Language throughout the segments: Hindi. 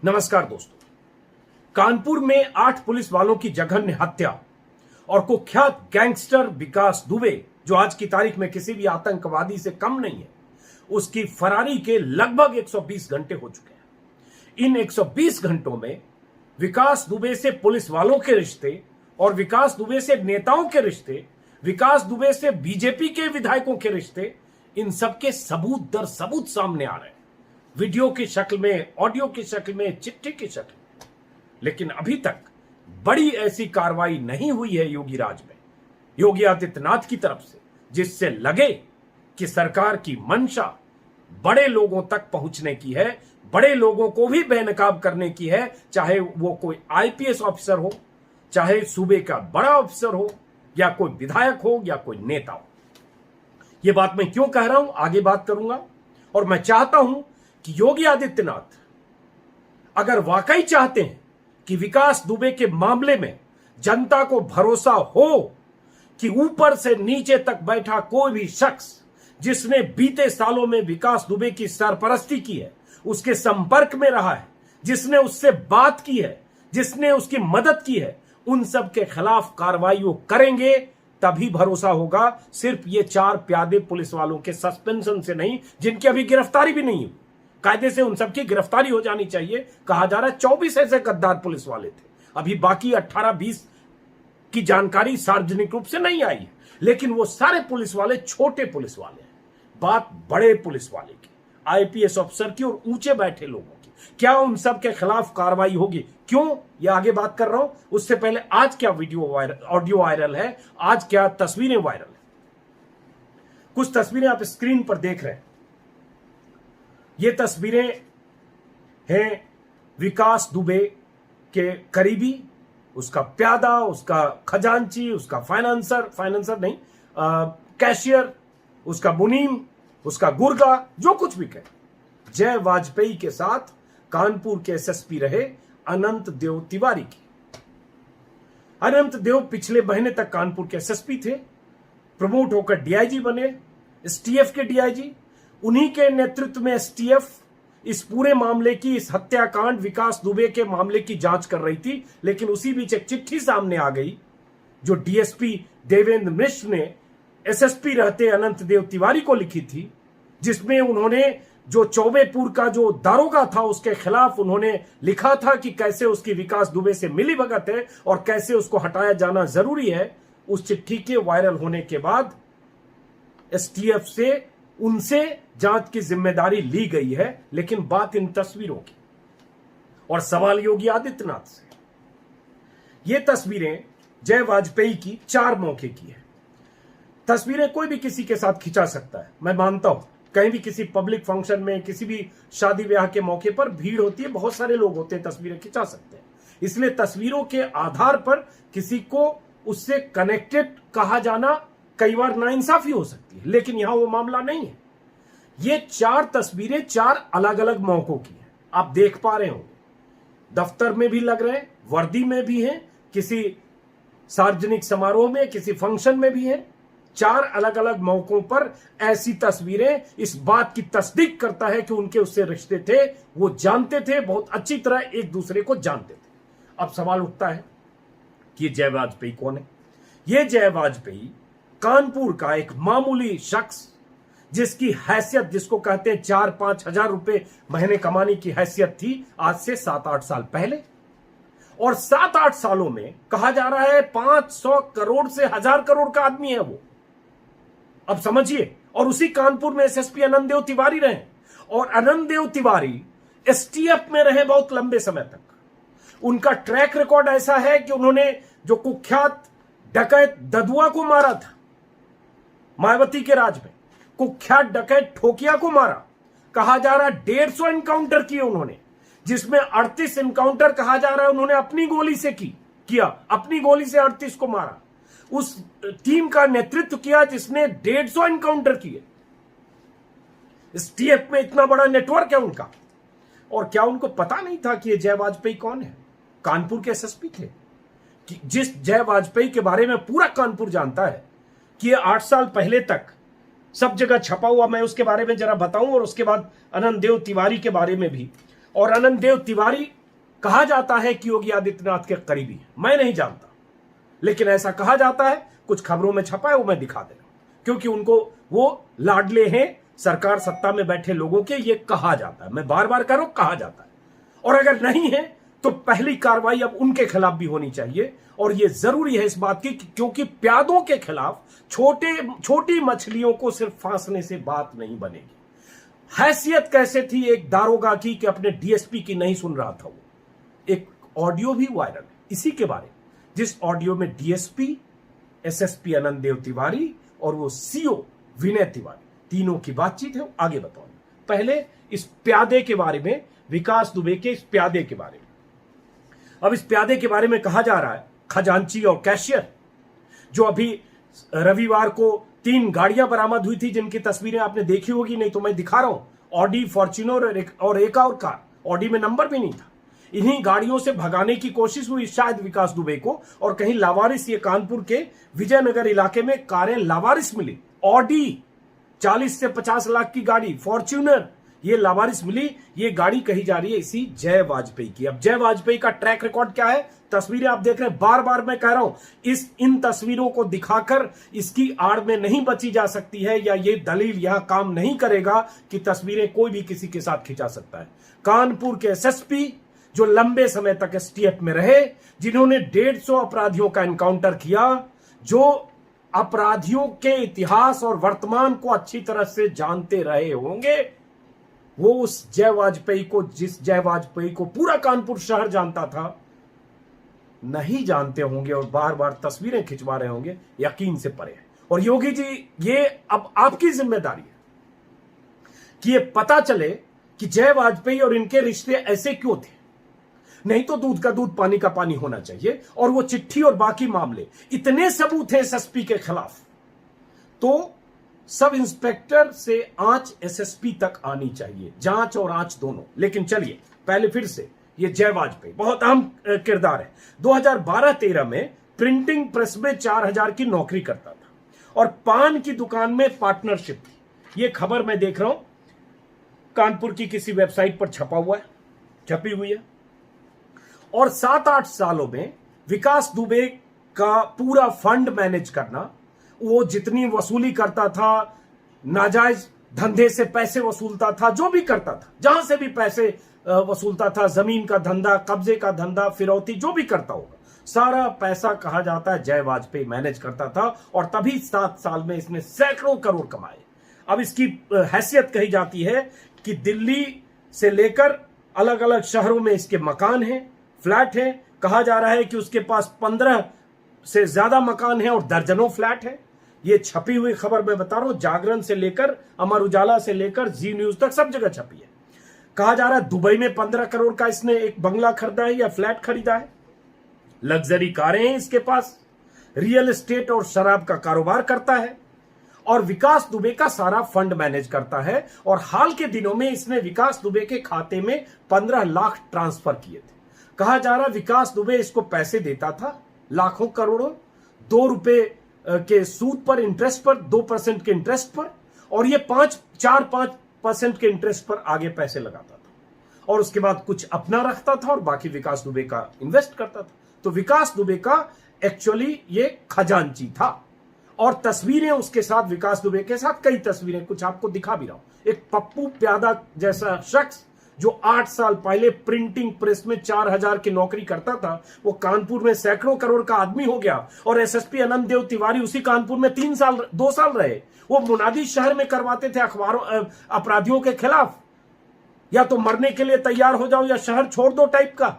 नमस्कार दोस्तों। कानपुर में 8 पुलिस वालों की जघन्य हत्या और कुख्यात गैंगस्टर विकास दुबे, जो आज की तारीख में किसी भी आतंकवादी से कम नहीं है, उसकी फरारी के लगभग 120 घंटे हो चुके हैं। इन 120 घंटों में विकास दुबे से पुलिस वालों के रिश्ते और विकास दुबे से नेताओं के रिश्ते, विकास दुबे से बीजेपी के विधायकों के रिश्ते, इन सबके सबूत दर सबूत सामने आ रहे हैं, वीडियो की शक्ल में, ऑडियो की शक्ल में, चिट्ठी की शक्ल में। लेकिन अभी तक बड़ी ऐसी कार्रवाई नहीं हुई है योगी राज में, योगी आदित्यनाथ की तरफ से, जिससे लगे कि सरकार की मंशा बड़े लोगों तक पहुंचने की है, बड़े लोगों को भी बेनकाब करने की है, चाहे वो कोई आईपीएस ऑफिसर हो, चाहे सूबे का बड़ा ऑफिसर हो, या कोई विधायक हो, या कोई नेता हो। यह बात मैं क्यों कह रहा हूं, आगे बात करूंगा। और मैं चाहता हूं कि योगी आदित्यनाथ अगर वाकई चाहते हैं कि विकास दुबे के मामले में जनता को भरोसा हो कि ऊपर से नीचे तक बैठा कोई भी शख्स जिसने बीते सालों में विकास दुबे की सरपरस्ती की है, उसके संपर्क में रहा है, जिसने उससे बात की है, जिसने उसकी मदद की है, उन सब के खिलाफ कार्रवाई वो करेंगे, तभी भरोसा होगा। सिर्फ ये 4 प्यादे पुलिस वालों के सस्पेंशन से नहीं, जिनकी अभी गिरफ्तारी भी नहीं हुई। कायदे से उन सबकी गिरफ्तारी हो जानी चाहिए। कहा जा रहा है 24 ऐसे गद्दार पुलिस वाले थे, अभी बाकी 18-20 की जानकारी सार्वजनिक रूप से नहीं आई है, लेकिन वो सारे पुलिस वाले छोटे पुलिस वाले हैं। बात बड़े पुलिस वाले की, आईपीएस ऑफिसर की और ऊंचे बैठे लोगों की। क्या उन सब के खिलाफ कार्रवाई होगी? क्यों ये आगे बात कर रहा हूं, उससे पहले आज क्या वीडियो वायरल, ऑडियो वायरल है, आज क्या तस्वीरें वायरल है। कुछ तस्वीरें आप स्क्रीन पर देख रहे हैं। ये तस्वीरें हैं विकास दुबे के करीबी, उसका प्यादा, उसका खजांची, उसका फाइनेंसर नहीं, कैशियर, उसका मुनीम, उसका गुर्गा, जो कुछ भी कहे। जय वाजपेयी के साथ कानपुर के एसएसपी रहे अनंत देव तिवारी की। अनंत देव पिछले महीने तक कानपुर के एसएसपी थे, प्रमोट होकर डीआईजी बने, एसटीएफ के डीआईजी। उन्हीं के नेतृत्व में एसटीएफ इस पूरे मामले की, इस हत्याकांड विकास दुबे के मामले की जांच कर रही थी। लेकिन उसी बीच एक चिट्ठी सामने आ गई जो डीएसपी देवेंद्र मिश्र ने एसएसपी रहते अनंत देव तिवारी को लिखी थी, जिसमें उन्होंने जो चौबेपुर का जो दारोगा था उसके खिलाफ उन्होंने लिखा था कि कैसे उसकी विकास दुबे से मिलीभगत है और कैसे उसको हटाया जाना जरूरी है। उस चिट्ठी के वायरल होने के बाद एसटीएफ से उनसे जांच की जिम्मेदारी ली गई है। लेकिन बात इन तस्वीरों की, और सवाल योगी आदित्यनाथ से। ये तस्वीरें जय वाजपेयी की 4 मौके की है। तस्वीरें कोई भी किसी के साथ खिंचा सकता है, मैं मानता हूं। कहीं भी किसी पब्लिक फंक्शन में, किसी भी शादी ब्याह के मौके पर भीड़ होती है, बहुत सारे लोग होते हैं, तस्वीरें खिंचा सकते हैं। इसलिए तस्वीरों के आधार पर किसी को उससे कनेक्टेड कहा जाना कई बार नाइंसाफी हो सकती है, लेकिन यहां वो मामला नहीं है। ये 4 तस्वीरें 4 अलग अलग मौकों की हैं। आप देख पा रहे होंगे, दफ्तर में भी लग रहे हैं, वर्दी में भी हैं, किसी सार्वजनिक समारोह में, किसी फंक्शन में भी हैं। 4 अलग अलग मौकों पर ऐसी तस्वीरें इस बात की तस्दीक करता है कि उनके उससे रिश्ते थे, वो जानते थे, बहुत अच्छी तरह एक दूसरे को जानते थे। अब सवाल उठता है कि जय वाजपेयी कौन है? ये जय वाजपेयी कानपुर का एक मामूली शख्स, जिसकी हैसियत, जिसको कहते हैं 4-5 हजार रुपए महीने कमाने की हैसियत थी आज से 7-8 साल पहले। और 7-8 सालों में कहा जा रहा है 500 करोड़ से 1000 करोड़ का आदमी है वो। अब समझिए। और उसी कानपुर में एसएसपी अनंत देव तिवारी रहे, और अनंत देव तिवारी एसटीएफ में रहे बहुत लंबे समय तक। उनका ट्रैक रिकॉर्ड ऐसा है कि उन्होंने जो कुख्यात डकैत ददुआ को मारा था मायावती के राज में, कुख्यात डकैत ठोकिया को मारा, कहा जा रहा है 150 एनकाउंटर किए उन्होंने, जिसमें 38 एनकाउंटर कहा जा रहा है उन्होंने अपनी गोली से किया, अपनी गोली से 38 को मारा। उस टीम का नेतृत्व किया जिसने 150 एनकाउंटर किए। एसटीएफ में इतना बड़ा नेटवर्क है उनका। और क्या उनको पता नहीं था कि ये जय वाजपेयी कौन है? कानपुर के एसएसपी थे, कि जिस जय वाजपेयी के बारे में पूरा कानपुर जानता है कि ये 8 साल पहले तक सब जगह छपा हुआ। मैं उसके बारे में जरा बताऊं और उसके बाद अनंत देव तिवारी के बारे में भी। और आनंददेव तिवारी कहा जाता है कि योगी आदित्यनाथ के करीबी है। मैं नहीं जानता, लेकिन ऐसा कहा जाता है, कुछ खबरों में छपा है, वो मैं दिखा दे रहा हूं, क्योंकि उनको वो लाडले हैं सरकार सत्ता में बैठे लोगों के, ये कहा जाता है। मैं बार बार कह रहा हूं, कहा जाता है। और अगर नहीं है तो पहली कार्रवाई अब उनके खिलाफ भी होनी चाहिए। और यह जरूरी है इस बात की, क्योंकि प्यादों के खिलाफ छोटी मछलियों को सिर्फ फांसने से बात नहीं बनेगी। हैसियत कैसे थी एक दारोगा की कि अपने डीएसपी की नहीं सुन रहा था वो। एक ऑडियो भी वायरल है इसी के बारे में, जिस ऑडियो में डीएसपी, एसएसपी आनंददेव तिवारी और वो सीओ विनय तिवारी तीनों की बातचीत है। आगे बताओ, पहले इस प्यादे के बारे में, विकास दुबे के इस प्यादे के बारे में। अब इस प्यादे के बारे में कहा जा रहा है, खजांची और कैशियर, जो अभी रविवार को 3 गाड़ियां बरामद हुई थी, जिनकी तस्वीरें आपने देखी होगी, नहीं तो मैं दिखा रहा हूं। ऑडी, फॉर्च्यूनर और एक और कार, ऑडी में नंबर भी नहीं था। इन्हीं गाड़ियों से भगाने की कोशिश हुई शायद विकास दुबे को, और कहीं लावारिस, ये कानपुर के विजयनगर इलाके में कारें लावारिस मिली। ऑडी 40 से 50 लाख की गाड़ी, फॉर्च्यूनर, ये लावारिस मिली। ये गाड़ी कही जा रही है इसी जय वाजपेयी की। अब जय वाजपेयी का ट्रैक रिकॉर्ड क्या है? तस्वीरें आप देख रहे हैं, बार बार मैं कह रहा हूं, इन तस्वीरों को दिखाकर इसकी आड़ में नहीं बची जा सकती है, या ये दलील यहां काम नहीं करेगा कि तस्वीरें कोई भी किसी के साथ खिंचा सकता है। कानपुर के एसएसपी, जो लंबे समय तक एसटीएफ में रहे, जिन्होंने 150 अपराधियों का एनकाउंटर किया, जो अपराधियों के इतिहास और वर्तमान को अच्छी तरह से जानते रहे होंगे, वो उस जय वाजपेयी को, जिस जय वाजपेयी को पूरा कानपुर शहर जानता था, नहीं जानते होंगे और बार बार तस्वीरें खिंचवा रहे होंगे, यकीन से परे है। और योगी जी, ये अब आपकी जिम्मेदारी है कि ये पता चले कि जय वाजपेयी और इनके रिश्ते ऐसे क्यों थे। नहीं तो दूध का दूध, पानी का पानी होना चाहिए। और वो चिट्ठी और बाकी मामले, इतने सबूत हैं एसएसपी के खिलाफ, तो सब इंस्पेक्टर से आंच एसएसपी तक आनी चाहिए, जांच और आंच दोनों। लेकिन चलिए पहले फिर से, ये जय वाजपेयी बहुत अहम किरदार है। 2012-13 में प्रिंटिंग प्रेस में 4000 की नौकरी करता था और पान की दुकान में पार्टनरशिप थी। ये खबर मैं देख रहा हूं, कानपुर की किसी वेबसाइट पर छपी हुई है। और 7-8 सालों में विकास दुबे का पूरा फंड मैनेज करना, वो जितनी वसूली करता था, नाजायज धंधे से पैसे वसूलता था, जो भी करता था, जहां से भी पैसे वसूलता था, जमीन का धंधा, कब्जे का धंधा, फिरौती, जो भी करता होगा, सारा पैसा कहा जाता है जय वाजपेयी मैनेज करता था। और तभी 7 साल में इसने सैकड़ों करोड़ कमाए। अब इसकी हैसियत कही जाती है कि दिल्ली से लेकर अलग अलग शहरों में इसके मकान हैं, फ्लैट हैं। कहा जा रहा है कि उसके पास 15 से ज्यादा मकान हैं और दर्जनों फ्लैट हैं। ये छपी हुई खबर मैं बता रहा हूं, जागरण से लेकर, अमर उजाला से लेकर जी न्यूज तक सब जगह छपी है। कहा जा रहा है दुबई में 15 करोड़ का इसने एक बंगला खरीदा है या फ्लैट खरीदा है। लग्जरी कारें हैं इसके पास, रियल एस्टेट और शराब का कारोबार करता है और विकास दुबे का सारा फंड मैनेज करता है। और हाल के दिनों में इसने विकास दुबे के खाते में 15 लाख ट्रांसफर किए थे। कहा जा रहा विकास दुबे इसको पैसे देता था, लाखों करोड़ों, 2 रुपए के सूद पर, इंटरेस्ट पर, 2% के इंटरेस्ट पर, और ये 4-5% के इंटरेस्ट पर आगे पैसे लगाता था। और उसके बाद कुछ अपना रखता था और बाकी विकास दुबे का इन्वेस्ट करता था। तो विकास दुबे का एक्चुअली ये खजांची था। और तस्वीरें उसके साथ, विकास दुबे के साथ कई तस्वीरें, कुछ आपको दिखा भी रहा हूं। एक पप्पू प्यादा जैसा शख्स जो 8 साल पहले प्रिंटिंग प्रेस में 4000 की नौकरी करता था, वो कानपुर में सैकड़ों करोड़ का आदमी हो गया। और एसएसपी आनंददेव तिवारी उसी कानपुर में 2 साल रहे। वो मुनादी शहर में करवाते थे अखबारों, अपराधियों के खिलाफ, या तो मरने के लिए तैयार हो जाओ या शहर छोड़ दो टाइप का।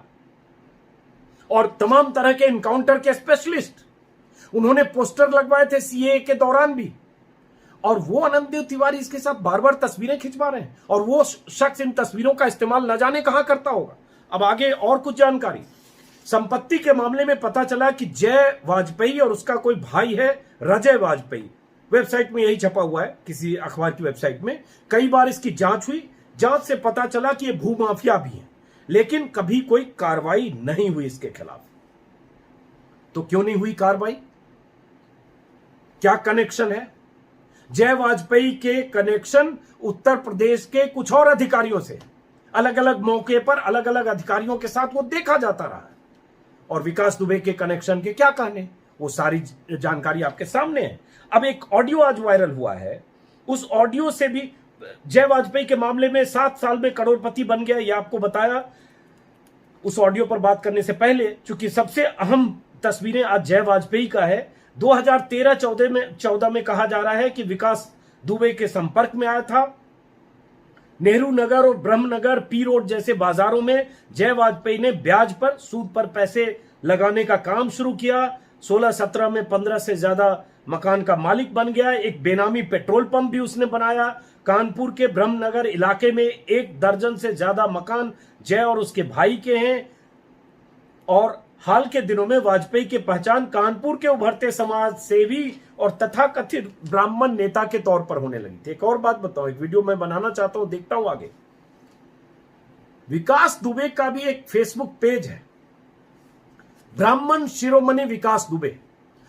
और तमाम तरह के इनकाउंटर के स्पेशलिस्ट, उन्होंने पोस्टर लगवाए थे सीए के दौरान भी। और वो आनंददेव तिवारी इसके साथ बार बार तस्वीरें खिंचवा रहे हैं, और वो शख्स इन तस्वीरों का इस्तेमाल न जाने कहां करता होगा। अब आगे और कुछ जानकारी। संपत्ति के मामले में पता चला कि जय वाजपेयी और उसका कोई भाई है रजय वाजपेयी, वेबसाइट में यही छपा हुआ है, किसी अखबार की वेबसाइट में। कई बार इसकी जांच हुई, जांच से पता चला कि ये भूमाफिया भी है, लेकिन कभी कोई कार्रवाई नहीं हुई इसके खिलाफ। तो क्यों नहीं हुई कार्रवाई? क्या कनेक्शन है? जय वाजपेयी के कनेक्शन उत्तर प्रदेश के कुछ और अधिकारियों से। अलग अलग मौके पर अलग अलग अधिकारियों के साथ वो देखा जाता रहा है। और विकास दुबे के कनेक्शन के क्या कहने, वो सारी जानकारी आपके सामने है। अब एक ऑडियो आज वायरल हुआ है, उस ऑडियो से भी जय वाजपेयी के मामले में 7 साल में करोड़पति बन गया, ये आपको बताया। उस ऑडियो पर बात करने से पहले, चूंकि सबसे अहम तस्वीरें आज जय वाजपेयी का है, 2013-14 में कहा जा रहा है कि विकास दुबे के संपर्क में आया था। नेहरू नगर और ब्रह्मनगर, पी रोड जैसे बाजारों में जय वाजपेयी ने ब्याज पर, सूद पर पैसे लगाने का काम शुरू किया। 16-17 में 15 से ज्यादा मकान का मालिक बन गया। एक बेनामी पेट्रोल पंप भी उसने बनाया। कानपुर के ब्रह्मनगर इलाके में 1 दर्जन से ज्यादा मकान जय और उसके भाई के हैं। और हाल के दिनों में वाजपेयी की पहचान कानपुर के उभरते समाज सेवी और तथाकथित ब्राह्मण नेता के तौर पर होने लगी थी। एक और बात बताऊं, एक वीडियो मैं बनाना चाहता हूं, देखता हूं आगे। विकास दुबे का भी एक फेसबुक पेज है, ब्राह्मण शिरोमणि विकास दुबे।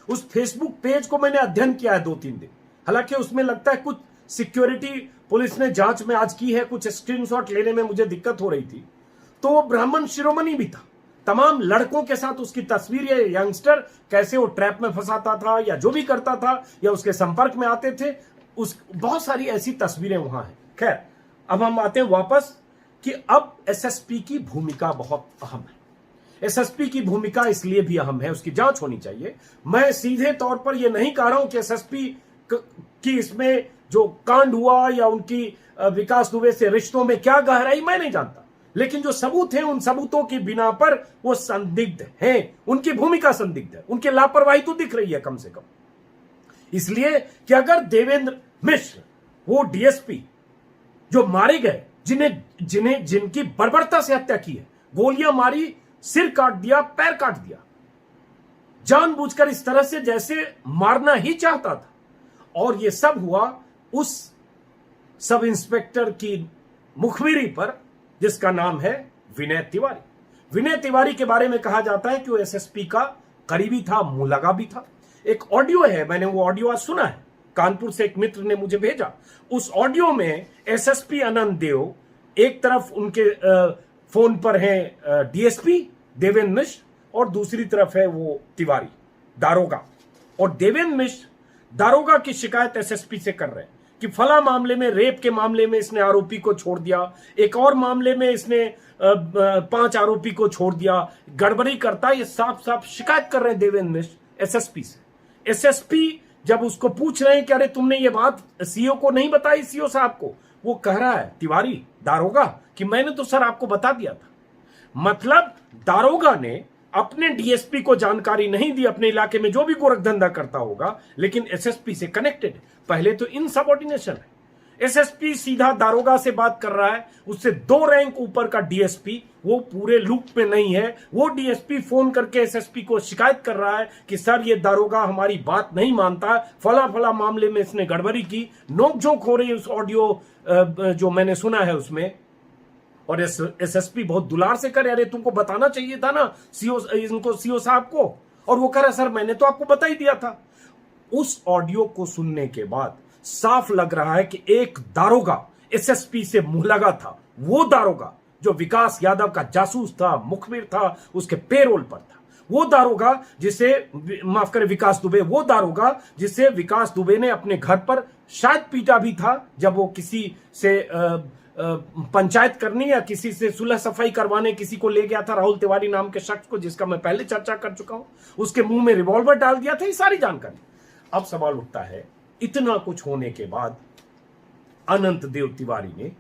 उस फेसबुक पेज को मैंने अध्ययन किया है 2-3 दिन। हालांकि उसमें लगता है कुछ सिक्योरिटी पुलिस ने जांच में आज की है, कुछ स्क्रीनशॉट लेने में मुझे दिक्कत हो रही थी। तो वो ब्राह्मण शिरोमणि भी था। तमाम लड़कों के साथ उसकी तस्वीर, या यंगस्टर कैसे वो ट्रैप में फंसाता था या जो भी करता था या उसके संपर्क में आते थे, उस बहुत सारी ऐसी तस्वीरें वहां हैं। खैर, अब हम आते हैं वापस कि अब एसएसपी की भूमिका बहुत अहम है। एसएसपी की भूमिका इसलिए भी अहम है, उसकी जांच होनी चाहिए। मैं सीधे तौर पर यह नहीं कह रहा हूं कि एसएसपी की इसमें जो कांड हुआ या उनकी विकास दुबे से रिश्तों में क्या गहराई, मैं नहीं जानता। लेकिन जो सबूत हैं, उन सबूतों की बिना पर वो संदिग्ध हैं, उनकी भूमिका संदिग्ध है, उनकी लापरवाही तो दिख रही है कम से कम। इसलिए कि अगर देवेंद्र मिश्र, वो डीएसपी जो मारे गए, जिनकी बर्बरता से हत्या की है, गोलियां मारी, सिर काट दिया, पैर काट दिया, जानबूझकर इस तरह से जैसे मारना ही चाहता था। और यह सब हुआ उस सब इंस्पेक्टर की मुखबिरी पर, जिसका नाम है विनय तिवारी। विनय तिवारी के बारे में कहा जाता है कि वो एसएसपी का करीबी था, मुलगा भी था। एक ऑडियो है, मैंने वो ऑडियो आज सुना है, कानपुर से एक मित्र ने मुझे भेजा। उस ऑडियो में एसएसपी अनंत देव, एक तरफ उनके फोन पर है डीएसपी देवेंद्र मिश्र और दूसरी तरफ है वो तिवारी, दारोगा। और देवेंद्र मिश्र दारोगा की शिकायत एसएसपी से कर रहे हैं कि फला मामले में, रेप के मामले में इसने आरोपी को छोड़ दिया, एक और मामले में इसने 5 आरोपी को छोड़ दिया, गड़बड़ी करता। ये साफ साफ शिकायत कर रहे हैं देवेंद्र मिश्र एसएसपी से। एसएसपी जब उसको पूछ रहे हैं कि अरे तुमने ये बात सीओ को नहीं बताई, सीओ साहब को, वो कह रहा है तिवारी दारोगा कि मैंने तो सर आपको बता दिया था। मतलब दारोगा ने अपने डीएसपी को जानकारी नहीं दी, अपने इलाके में जो भी गोरख धंधा करता होगा, लेकिन एसएसपी से कनेक्टेड। पहले तो इनसबऑर्डिनेशन है। एसएसपी सीधा दारोगा से बात कर रहा है, उससे 2 रैंक ऊपर का डीएसपी, वो पूरे लूप पे नहीं है। वो डीएसपी फोन करके एसएसपी को शिकायत कर रहा है कि सर ये दारोगा हमारी बात नहीं मानता, फला फला मामले में इसने गड़बड़ी की। नोकझोंक हो रही है उस ऑडियो जो मैंने सुना है उसमें। और एसएसपी बहुत दुलार से करे, अरे तुमको बताना चाहिए था ना सीओ साहब को। और वो कह रहा सर मैंने तो आपको बता ही दिया था। उस ऑडियो को सुनने के बाद साफ लग रहा है कि एक दारोगा एसएसपी से मुहलगा था। वो दारोगा जो विकास यादव का जासूस था, मुखबिर था, उसके पेरोल पर था। वो दारोगा जिसे, माफ करें विकास दुबे, वो दारोगा जिसे विकास दुबे ने अपने घर पर शायद पीटा भी था जब वो किसी से पंचायत करनी या किसी से सुलह सफाई करवाने किसी को ले गया था, राहुल तिवारी नाम के शख्स को, जिसका मैं पहले चर्चा कर चुका हूं। उसके मुंह में रिवॉल्वर डाल दिया था। ये सारी जानकारी। अब सवाल उठता है, इतना कुछ होने के बाद अनंत देव तिवारी ने,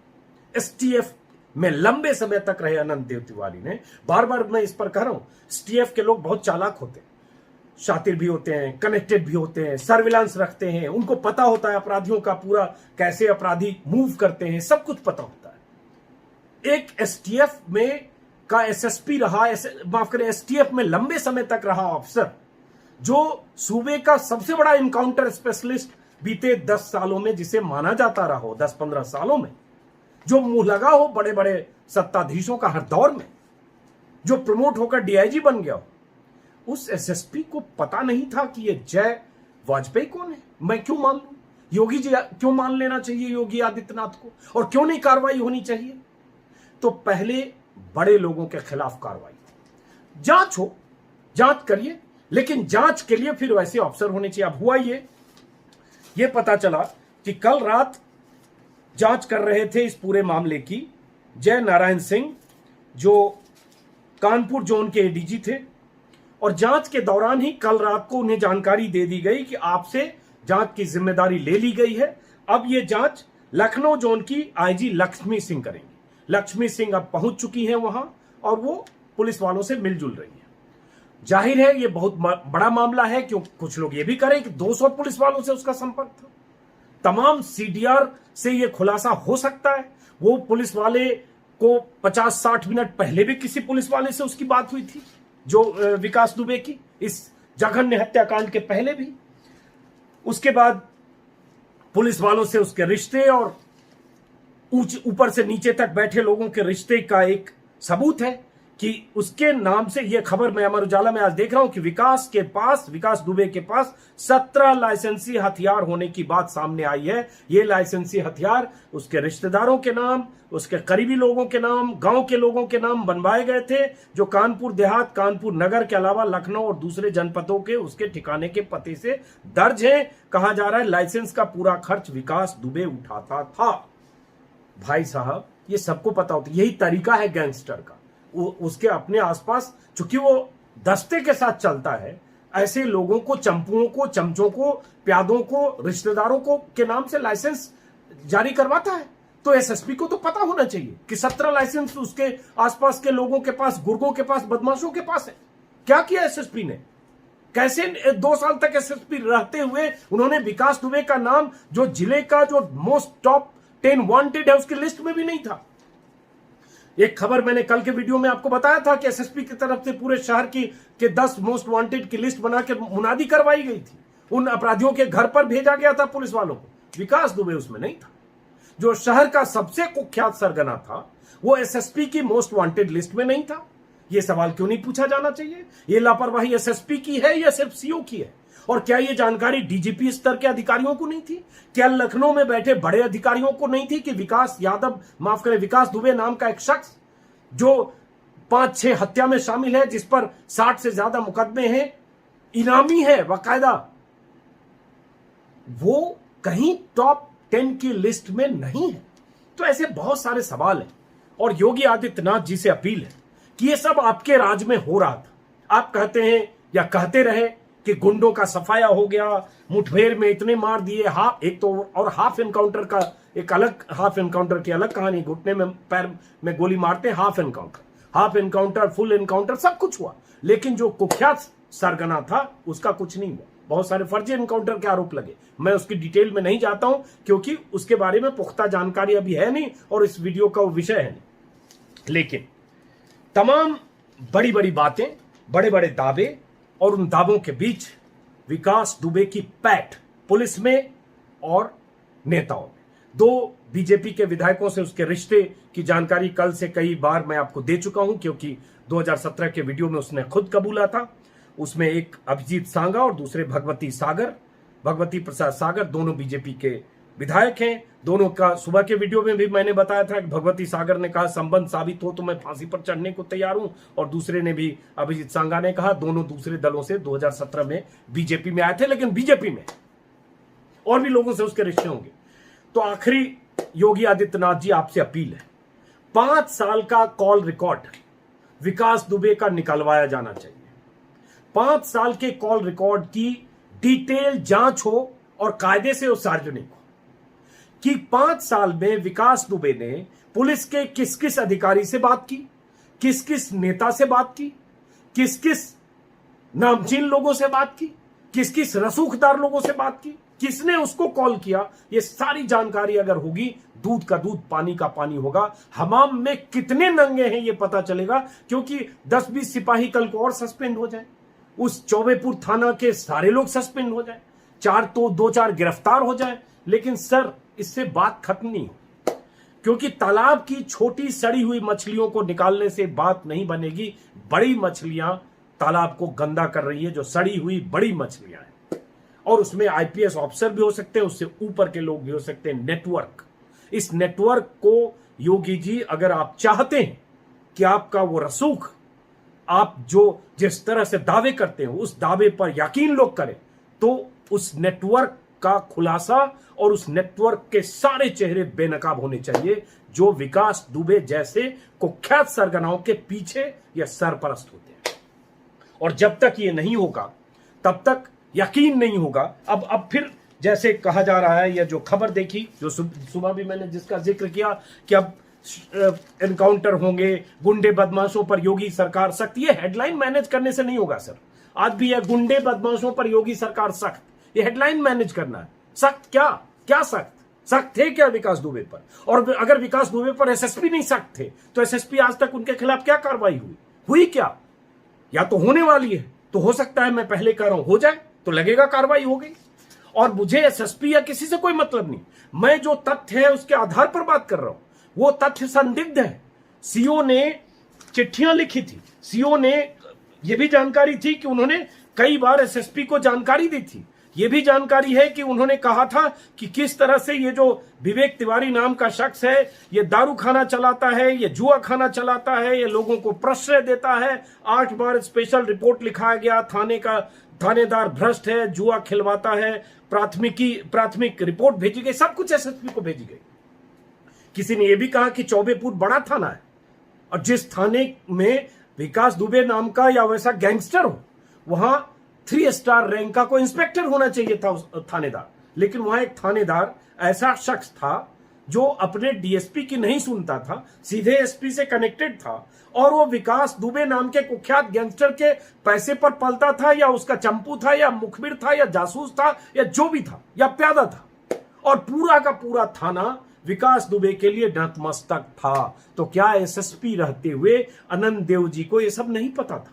एसटीएफ में लंबे समय तक रहे अनंत देव तिवारी ने, बार बार मैं इस पर कह रहा हूं, एसटीएफ के लोग बहुत चालाक होते हैं, शातिर भी होते हैं, कनेक्टेड भी होते हैं, सर्विलांस रखते हैं, उनको पता होता है अपराधियों का पूरा कैसे अपराधी मूव करते हैं, सब कुछ पता होता है। एक एसटीएफ में का एसएसपी रहा, माफ करें एसटीएफ में लंबे समय तक रहा अफसर, जो सूबे का सबसे बड़ा इनकाउंटर स्पेशलिस्ट बीते 10 सालों में जिसे माना जाता रहा हो, 10-15 सालों में, जो मुंह लगा हो बड़े बड़े सत्ताधीशों का हर दौर में, जो प्रमोट होकर डीआईजी बन गया हो, उस एसएसपी को पता नहीं था कि ये जय वाजपेयी कौन है। मैं क्यों मान लूं? योगी जी क्यों मान लेना चाहिए योगी आदित्यनाथ को? और क्यों नहीं कार्रवाई होनी चाहिए? तो पहले बड़े लोगों के खिलाफ कार्रवाई, जांच हो, जांच करिए, लेकिन जांच के लिए फिर वैसे अफसर होने चाहिए। अब हुआ ये पता चला कि कल रात जांच कर रहे थे इस पूरे मामले की जय नारायण सिंह, जो कानपुर जोन के एडीजी थे, और जांच के दौरान ही कल रात को उन्हें जानकारी दे दी गई कि आपसे जांच की जिम्मेदारी ले ली गई है। अब ये जांच लखनऊ जोन की आईजी लक्ष्मी सिंह करेंगी। लक्ष्मी सिंह अब पहुंच चुकी हैं वहां और वो पुलिस वालों से मिलजुल रही है। जाहिर है ये बहुत बड़ा मामला है, क्यों कुछ लोग ये भी करें कि 200 पुलिस वालों से उसका संपर्क था। तमाम सीडीआर से ये खुलासा हो सकता है। वो पुलिस वाले को 50-60 मिनट पहले भी किसी पुलिस वाले से उसकी बात हुई थी, जो विकास दुबे की, इस जघन्य हत्याकांड के पहले भी। उसके बाद पुलिस वालों से उसके रिश्ते और ऊपर से नीचे तक बैठे लोगों के रिश्ते का एक सबूत है कि उसके नाम से यह खबर मैं अमर उजाला में आज देख रहा हूं कि विकास दुबे के पास 17 लाइसेंसी हथियार होने की बात सामने आई है। ये लाइसेंसी हथियार उसके रिश्तेदारों के नाम, उसके करीबी लोगों के नाम, गांव के लोगों के नाम बनवाए गए थे, जो कानपुर देहात, कानपुर नगर के अलावा लखनऊ और दूसरे जनपदों के उसके ठिकाने के पते से दर्ज है। कहा जा रहा है लाइसेंस का पूरा खर्च विकास दुबे उठाता था। भाई साहब, ये सबको पता होता, यही तरीका है गैंगस्टर का। उसके अपने आसपास, चूंकि वो दस्ते के साथ चलता है, ऐसे लोगों को, चंपुओं को, चमचों को, प्यादों को, रिश्तेदारों को के नाम से लाइसेंस जारी करवाता है। तो एसएसपी को तो पता होना चाहिए कि 17 लाइसेंस उसके आसपास के लोगों के पास, गुर्गों के पास, बदमाशों के पास है। क्या किया एसएसपी ने? कैसे 2 साल तक एसएसपी रहते हुए उन्होंने विकास दुबे का नाम, जो जिले का जो मोस्ट टॉप 10 वांटेड है, उसकी लिस्ट में भी नहीं था। एक खबर मैंने कल के वीडियो में आपको बताया था कि एसएसपी की तरफ से पूरे शहर के 10 मोस्ट वांटेड की लिस्ट बना के मुनादी करवाई गई थी। उन अपराधियों के घर पर भेजा गया था पुलिस वालों को। विकास दुबे उसमें नहीं था। जो शहर का सबसे कुख्यात सरगना था, वो एसएसपी की मोस्ट वांटेड लिस्ट में नहीं था। यह सवाल क्यों नहीं पूछा जाना चाहिए? यह लापरवाही एसएसपी की है या सिर्फ सीओ की है? और क्या यह जानकारी डीजीपी स्तर के अधिकारियों को नहीं थी? क्या लखनऊ में बैठे बड़े अधिकारियों को नहीं थी कि विकास दुबे नाम का एक शख्स जो 5-6 हत्या में शामिल है, जिस पर 60 से ज्यादा मुकदमे हैं, इनामी है बाकायदा, वो कहीं टॉप 10 की लिस्ट में नहीं है? तो ऐसे बहुत सारे सवाल हैं। और योगी आदित्यनाथ जी से अपील है कि ये सब आपके राज में हो रहा था। आप कहते हैं या कहते रहे कि गुंडों का सफाया हो गया, मुठभेड़ में इतने मार दिए, एक तो और हाफ एनकाउंटर का एक अलग, हाफ एनकाउंटर की अलग कहानी, घुटने में पैर में गोली मारते हैं, हाफ एनकाउंटर, फुल एनकाउंटर, सब कुछ हुआ, लेकिन जो कुख्यात सरगना था उसका कुछ नहीं हुआ। बहुत सारे फर्जी एनकाउंटर के आरोप लगे। मैं उसकी डिटेल में नहीं जाता हूं क्योंकि उसके बारे में पुख्ता जानकारी अभी है नहीं और इस वीडियो का वो विषय है नहीं। लेकिन तमाम बड़ी बड़ी बातें, बड़े बड़े दावे, और उन दावों के बीच विकास दुबे की पैठ पुलिस में और नेताओं में। 2 बीजेपी के विधायकों से उसके रिश्ते की जानकारी कल से कई बार मैं आपको दे चुका हूं, क्योंकि 2017 के वीडियो में उसने खुद कबूला था। उसमें एक अभिजीत सांगा और दूसरे भगवती प्रसाद सागर, दोनों बीजेपी के विधायक हैं। दोनों का सुबह के वीडियो में भी मैंने बताया था कि भगवती सागर ने कहा संबंध साबित हो तो मैं फांसी पर चढ़ने को तैयार हूं, और दूसरे ने भी, अभिजीत सांगा ने कहा, दोनों दूसरे दलों से 2017 में बीजेपी में आए थे, लेकिन बीजेपी में और भी लोगों से उसके रिश्ते होंगे। तो आखिरी योगी आदित्यनाथ जी आपसे अपील है, 5 साल का कॉल रिकॉर्ड विकास दुबे का निकलवाया जाना चाहिए। 5 साल के कॉल रिकॉर्ड की डिटेल जांच हो और कायदे से वो सार्वजनिक हो कि 5 साल में विकास दुबे ने पुलिस के किस किस अधिकारी से बात की, किस किस नेता से बात की, किस किस नामचीन लोगों से बात की, किस किस रसूखदार लोगों से बात की, किसने उसको कॉल किया। ये सारी जानकारी अगर होगी, दूध का दूध, पानी का पानी होगा। हमाम में कितने नंगे हैं ये पता चलेगा, क्योंकि 10-20 सिपाही कल को और सस्पेंड हो जाए, उस चौबेपुर थाना के सारे लोग सस्पेंड हो जाए, 2-4 गिरफ्तार हो जाए। लेकिन सर, इससे बात खत्म नहीं होगी, क्योंकि तालाब की छोटी सड़ी हुई मछलियों को निकालने से बात नहीं बनेगी। बड़ी मछलियां तालाब को गंदा कर रही है, जो सड़ी हुई बड़ी मछलियां हैं, और उसमें आईपीएस ऑफिसर भी हो सकते हैं, उससे ऊपर के लोग भी हो सकते हैं। नेटवर्क, इस नेटवर्क को योगी जी, अगर आप चाहते हैं कि आपका वो रसूख, आप जो जिस तरह से दावे करते हो उस दावे पर यकीन लोग करें, तो उस नेटवर्क का खुलासा और उस नेटवर्क के सारे चेहरे बेनकाब होने चाहिए जो विकास दुबे जैसे कुख्यात सरगनाओं के पीछे या सरपरस्त होते हैं। और जब तक ये नहीं होगा तब तक यकीन नहीं होगा। अब फिर जैसे कहा जा रहा है, या जो खबर देखी, जो सुबह भी मैंने जिसका जिक्र किया कि अब एनकाउंटर होंगे, गुंडे बदमाशों पर योगी सरकार सख्त, ये हेडलाइन मैनेज करने से नहीं होगा सर। आज भी है गुंडे बदमाशों पर योगी सरकार सख्त, ये हेडलाइन मैनेज करना है। सख्त क्या सख्त थे क्या विकास दुबे पर? और अगर विकास दुबे पर एसएसपी नहीं सख्त थे तो एसएसपी आज तक उनके खिलाफ क्या कार्रवाई हुई क्या? या तो होने वाली है, तो हो सकता है, मैं पहले कह रहा हूं, हो जाए तो लगेगा कार्रवाई हो गई। और मुझे एसएसपी या किसी से कोई मतलब नहीं, मैं जो तथ्य है उसके आधार पर बात कर रहा हूं। वो तथ्य संदिग्ध है। सीओ ने चिट्ठियां लिखी थी, सीओ ने यह भी जानकारी थी कि उन्होंने कई बार एसएसपी को जानकारी दी थी। यह भी जानकारी है कि उन्होंने कहा था कि किस तरह से ये जो विवेक तिवारी नाम का शख्स है, ये दारू खाना चलाता है, ये जुआ खाना चलाता है, ये लोगों को प्रश्रय देता है। 8 बार स्पेशल रिपोर्ट लिखाया गया, थानेदार भ्रष्ट है, जुआ खिलवाता है, प्राथमिक रिपोर्ट भेजी गई, सब कुछ एसएसपी को भेजी गई। किसी ने यह भी कहा कि चौबेपुर बड़ा थाना है और जिस थाने में विकास दुबे नाम का या वैसा गैंगस्टर हो, वहां 3 स्टार रैंक का कोई इंस्पेक्टर होना चाहिए था उस थानेदार। लेकिन वहां एक थानेदार ऐसा शख्स था जो अपने डीएसपी की नहीं सुनता था, सीधे एसपी से कनेक्टेड था, और वो विकास दुबे नाम के कुख्यात गैंगस्टर के पैसे पर पलता था, या उसका चंपू था, या मुखबिर था, या जासूस था, या जो भी था, या प्यादा था। और पूरा का पूरा थाना विकास दुबे के लिए नतमस्तक था। तो क्या एसएसपी रहते हुए अनंत देव जी को यह सब नहीं पता था?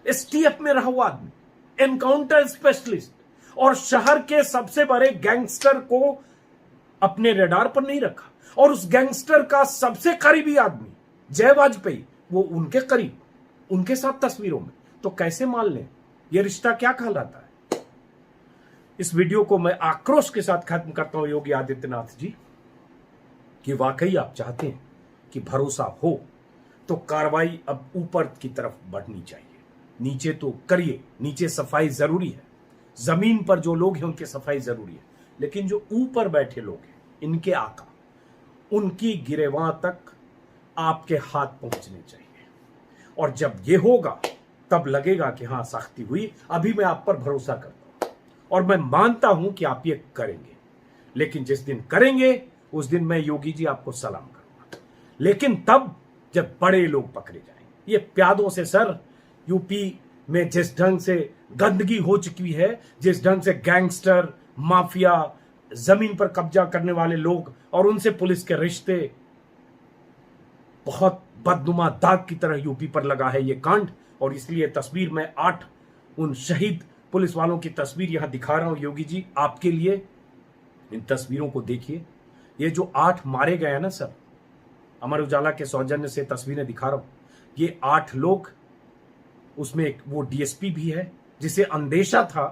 एसटीएफ में रहा हुआ आदमी, एनकाउंटर स्पेशलिस्ट, और शहर के सबसे बड़े गैंगस्टर को अपने रडार पर नहीं रखा। और उस गैंगस्टर का सबसे करीबी आदमी जय वाजपेयी, वो उनके करीब, उनके साथ तस्वीरों में, तो कैसे मान लें? यह रिश्ता क्या कहलाता है? इस वीडियो को मैं आक्रोश के साथ खत्म करता हूं योगी आदित्यनाथ जी, कि वाकई आप चाहते हैं कि भरोसा हो तो कार्रवाई अब ऊपर की तरफ बढ़नी चाहिए। नीचे तो करिए, नीचे सफाई जरूरी है, जमीन पर जो लोग हैं उनकी सफाई जरूरी है, लेकिन जो ऊपर बैठे लोग हैं, इनके आका, उनकी गिरेबां तक आपके हाथ पहुंचने चाहिए। और जब ये होगा तब लगेगा कि हां सख्ती हुई। अभी मैं आप पर भरोसा करता हूं और मैं मानता हूं कि आप ये करेंगे, लेकिन जिस दिन करेंगे उस दिन मैं योगी जी आपको सलाम करूंगा। लेकिन तब जब बड़े लोग पकड़े जाएंगे। ये प्यादों से सर, यूपी में जिस ढंग से गंदगी हो चुकी है, जिस ढंग से गैंगस्टर, माफिया, जमीन पर कब्जा करने वाले लोग और उनसे पुलिस के रिश्ते, बहुत बदनुमा दाग की तरह यूपी पर लगा है ये कांड। और इसलिए तस्वीर में 8 उन शहीद पुलिस वालों की तस्वीर यहां दिखा रहा हूं योगी जी आपके लिए। इन तस्वीरों को देखिए। ये जो 8 मारे गए हैं ना सर, अमर उजाला के सौजन्य से तस्वीरें दिखा रहा हूं। ये 8 लोग, उसमें एक वो डीएसपी भी है जिसे अंदेशा था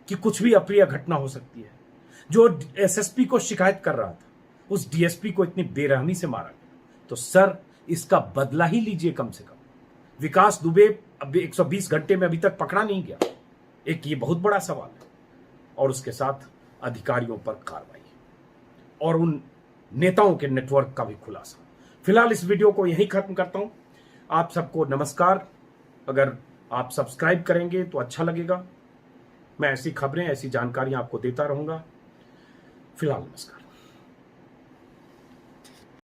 कि कुछ भी अप्रिय घटना हो सकती है, जो एसएसपी को शिकायत कर रहा था, उस डीएसपी को इतनी बेरहमी से मारा गया। तो सर इसका बदला ही लीजिए कम से कम। विकास दुबे अब 120 घंटे में अभी तक पकड़ा नहीं गया, एक ये बहुत बड़ा सवाल है। और उसके साथ अधिकारियों पर कार्रवाई और उन नेताओं के नेटवर्क का भी खुलासा। फिलहाल इस वीडियो को यहीं खत्म करता हूं। आप सबको नमस्कार। अगर आप सब्सक्राइब करेंगे तो अच्छा लगेगा। मैं ऐसी खबरें, ऐसी जानकारियां आपको देता रहूंगा। फिलहाल नमस्कार।